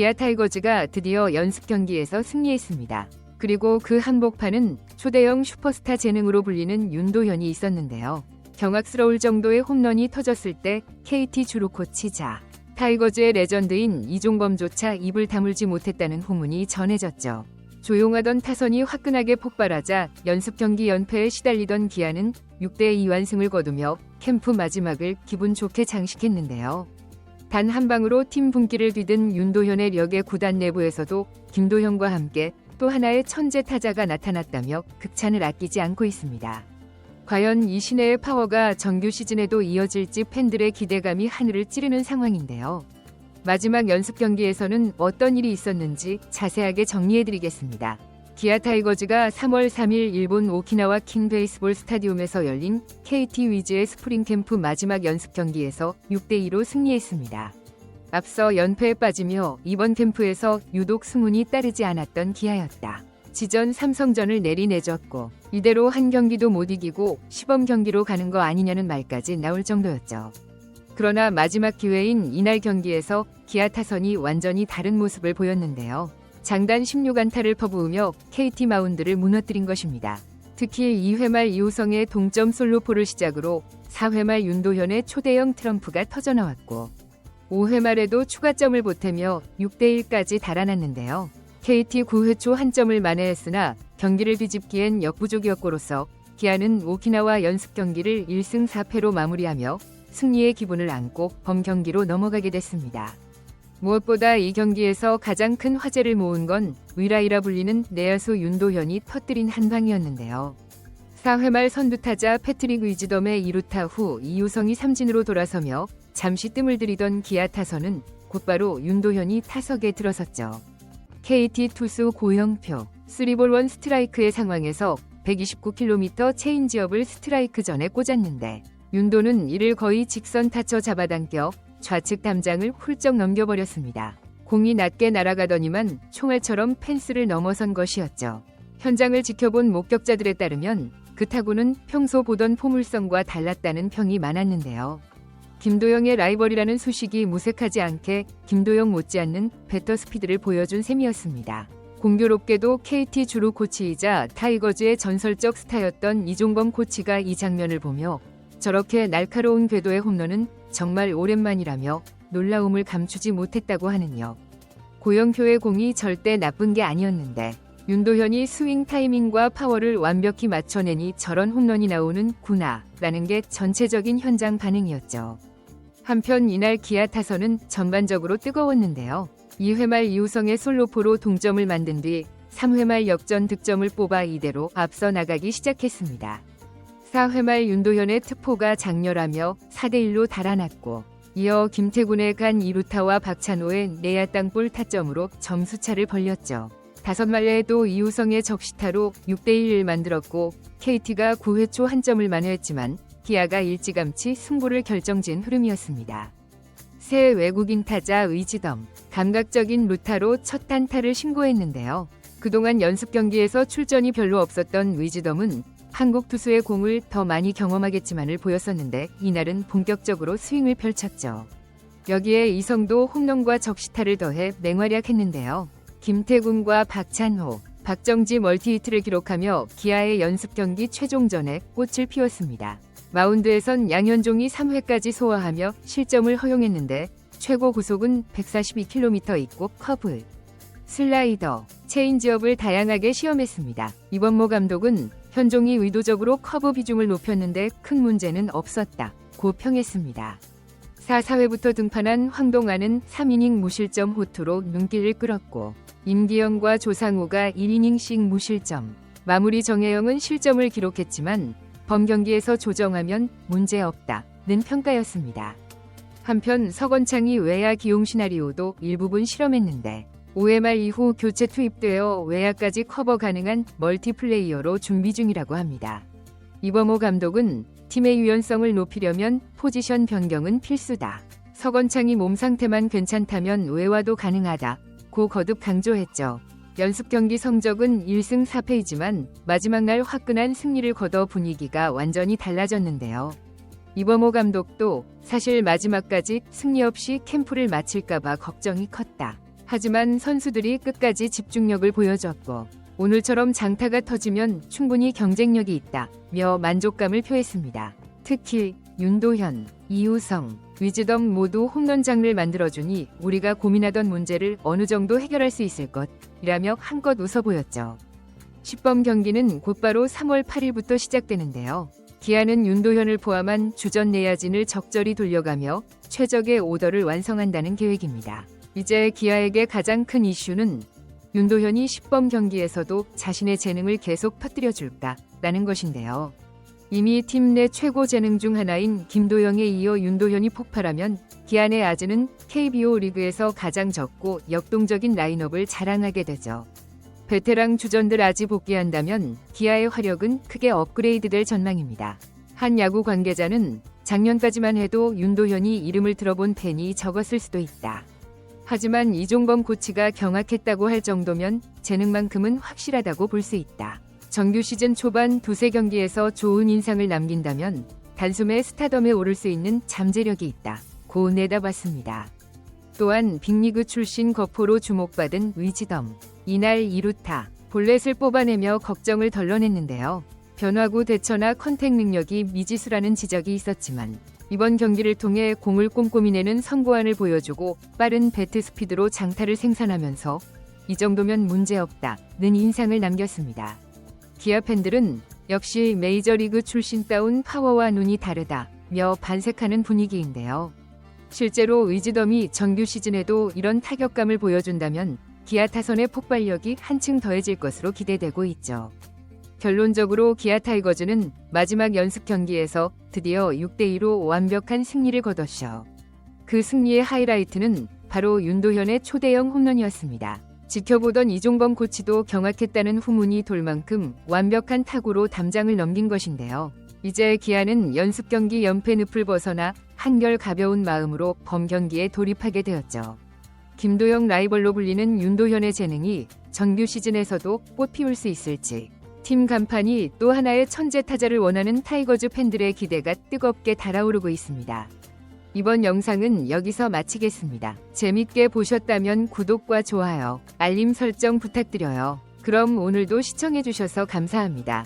기아 타이거즈가 드디어 연습 경기에서 승리했습니다. 그리고 그 한복판은 초대형 슈퍼스타 재능으로 불리는 윤도현이 있었는데요. 경악스러울 정도의 홈런이 터졌을 때 KT 주루 코치자 타이거즈의 레전드인 이종범조차 입을 다물지 못했다는 후문이 전해졌죠. 조용하던 타선이 화끈하게 폭발하자 연습 경기 연패에 시달리던 기아는 6대2 완승을 거두며 캠프 마지막을 기분 좋게 장식했는데요. 단 한 방으로 팀 분기를 뒤든 윤도현의 력에 구단 내부에서도 김도현과 함께 또 하나의 천재 타자가 나타났다며 극찬을 아끼지 않고 있습니다. 과연 이 신예의 파워가 정규 시즌에도 이어질지 팬들의 기대감이 하늘을 찌르는 상황인데요. 마지막 연습 경기에서는 어떤 일이 있었는지 자세하게 정리해드리겠습니다. 기아 타이거즈가 3월 3일 일본 오키나와 킹 베이스볼 스타디움에서 열린 KT 위즈의 스프링 캠프 마지막 연습 경기에서 6대2로 승리했습니다. 앞서 연패에 빠지며 이번 캠프에서 유독 승운이 따르지 않았던 기아였다. 지전 3성전을 내리내줬고 이대로 한 경기도 못 이기고 시범 경기로 가는 거 아니냐는 말까지 나올 정도였죠. 그러나 마지막 기회인 이날 경기에서 기아 타선이 완전히 다른 모습을 보였는데요. 장단 16안타를 퍼부으며 KT 마운드를 무너뜨린 것입니다. 특히 2회 말 이우성의 동점 솔로포를 시작으로 4회 말 윤도현의 초대형 트럼프가 터져나왔고 5회 말에도 추가점을 보태며 6대1까지 달아났는데요. KT 9회 초 한 점을 만회했으나 경기를 뒤집기엔 역부족이었고로서 기아는 오키나와 연습 경기를 1승 4패로 마무리하며 승리의 기분을 안고 범경기로 넘어가게 됐습니다. 무엇보다 이 경기에서 가장 큰 화제를 모은 건 위라이라 불리는 내야수 윤도현이 터뜨린 한 방이었는데요. 4회 말 선두타자 패트릭 위즈덤의 2루타 후 이우성이 삼진으로 돌아서며 잠시 뜸을 들이던 기아 타선은 곧바로 윤도현이 타석에 들어섰죠. KT 투수 고영표 3볼 1 스트라이크의 상황에서 129km 체인지업을 스트라이크 전에 꽂았는데 윤도는 이를 거의 직선 타쳐 잡아당겨 좌측 담장을 훌쩍 넘겨버렸습니다. 공이 낮게 날아가더니만 총알처럼 펜스를 넘어선 것이었죠. 현장을 지켜본 목격자들에 따르면 그 타구는 평소 보던 포물선과 달랐다는 평이 많았는데요. 김도영의 라이벌이라는 소식이 무색하지 않게 김도영 못지않는 배터 스피드를 보여준 셈이었습니다. 공교롭게도 KT 주루 코치이자 타이거즈의 전설적 스타였던 이종범 코치가 이 장면을 보며 저렇게 날카로운 궤도의 홈런은 정말 오랜만이라며 놀라움을 감추지 못했다고 하는요. 고영표의 공이 절대 나쁜 게 아니었는데 윤도현이 스윙 타이밍과 파워를 완벽히 맞춰내니 저런 홈런이 나오는구나 라는 게 전체적인 현장 반응이었죠. 한편 이날 기아 타선은 전반적으로 뜨거웠는데요. 2회 말 이우성의 솔로포로 동점을 만든 뒤 3회 말 역전 득점을 뽑아 이대로 앞서 나가기 시작했습니다. 4회 말 윤도현의 특포가 장렬하며 4대1로 달아났고 이어 김태군의 간 2루타와 박찬호의 내야 땅볼 타점으로 점수차를 벌렸죠. 5말레에도 이우성의 적시타로 6대1을 만들었고 KT가 9회 초 한 점을 만회했지만 기아가 일찌감치 승부를 결정진 흐름이었습니다. 새 외국인 타자 의지덤, 감각적인 루타로 첫 단타를 신고했는데요. 그동안 연습 경기에서 출전이 별로 없었던 의지덤은 한국 투수의 공을 더 많이 경험하겠지만을 보였었는데 이날은 본격적으로 스윙을 펼쳤죠. 여기에 이성도 홈런과 적시타를 더해 맹활약했는데요. 김태군과 박찬호, 박정지 멀티히트를 기록하며 기아의 연습 경기 최종전에 꽃을 피웠습니다. 마운드에선 양현종이 3회까지 소화하며 실점을 허용했는데 최고 구속은 142km 있고 커브, 슬라이더, 체인지업을 다양하게 시험했습니다. 이범모 감독은 현종이 의도적으로 커브 비중을 높였는데 큰 문제는 없었다 고 평했습니다. 4회부터 등판한 황동안은 3이닝 무실점 호투로 눈길을 끌었고 임기영과 조상우가 1이닝씩 무실점, 마무리 정혜영은 실점을 기록했지만 범경기에서 조정하면 문제없다는 평가였습니다. 한편 서건창이 외야 기용 시나리오도 일부분 실험했는데 5회 말 이후 교체 투입되어 외야까지 커버 가능한 멀티플레이어로 준비 중이라고 합니다. 이범호 감독은 팀의 유연성을 높이려면 포지션 변경은 필수다. 서건창이 몸 상태만 괜찮다면 외와도 가능하다 고 거듭 강조했죠. 연습 경기 성적은 1승 4패이지만 마지막 날 화끈한 승리를 거둬 분위기가 완전히 달라졌는데요. 이범호 감독도 사실 마지막까지 승리 없이 캠프를 마칠까봐 걱정이 컸다. 하지만 선수들이 끝까지 집중력을 보여줬고 오늘처럼 장타가 터지면 충분히 경쟁력이 있다며 만족감을 표했습니다. 특히 윤도현, 이우성, 위즈덤 모두 홈런 장을 만들어주니 우리가 고민하던 문제를 어느 정도 해결할 수 있을 것이라며 한껏 웃어 보였죠. 10번 경기는 곧바로 3월 8일부터 시작되는데요. 기아는 윤도현을 포함한 주전 내야진을 적절히 돌려가며 최적의 오더를 완성한다는 계획입니다. 이제 기아에게 가장 큰 이슈는 윤도현이 10번 경기에서도 자신의 재능을 계속 터뜨려줄까라는 것인데요. 이미 팀 내 최고 재능 중 하나인 김도영에 이어 윤도현이 폭발하면 기아 내 아즈는 KBO 리그에서 가장 적고 역동적인 라인업을 자랑하게 되죠. 베테랑 주전들 아지 복귀한다면 기아의 화력은 크게 업그레이드될 전망입니다. 한 야구 관계자는 작년까지만 해도 윤도현이 이름을 들어본 팬이 적었을 수도 있다. 하지만 이종범 코치가 경악했다고 할 정도면 재능만큼은 확실하다고 볼 수 있다. 정규 시즌 초반 두세 경기에서 좋은 인상을 남긴다면 단숨에 스타덤에 오를 수 있는 잠재력이 있다고 내다봤습니다. 또한 빅리그 출신 거포로 주목받은 위즈덤, 이날 2루타, 볼넷을 뽑아내며 걱정을 덜어냈는데요. 변화구 대처나 컨택 능력이 미지수라는 지적이 있었지만 이번 경기를 통해 공을 꼼꼼히 내는 선고안을 보여주고 빠른 배트 스피드로 장타를 생산하면서 이 정도면 문제없다는 인상을 남겼습니다. 기아 팬들은 역시 메이저리그 출신다운 파워와 눈이 다르다며 반색하는 분위기인데요. 실제로 위즈덤이 정규 시즌에도 이런 타격감을 보여준다면 기아 타선의 폭발력이 한층 더해질 것으로 기대되고 있죠. 결론적으로 기아 타이거즈는 마지막 연습 경기에서 드디어 6대2로 완벽한 승리를 거뒀죠. 그 승리의 하이라이트는 바로 윤도현의 초대형 홈런이었습니다. 지켜보던 이종범 코치도 경악했다는 후문이 돌 만큼 완벽한 타구로 담장을 넘긴 것인데요. 이제 기아는 연습 경기 연패 늪을 벗어나 한결 가벼운 마음으로 범경기에 돌입하게 되었죠. 김도영 라이벌로 불리는 윤도현의 재능이 정규 시즌에서도 꽃피울 수 있을지 팀 간판이 또 하나의 천재 타자를 원하는 타이거즈 팬들의 기대가 뜨겁게 달아오르고 있습니다. 이번 영상은 여기서 마치겠습니다. 재밌게 보셨다면 구독과 좋아요, 알림 설정 부탁드려요. 그럼 오늘도 시청해주셔서 감사합니다.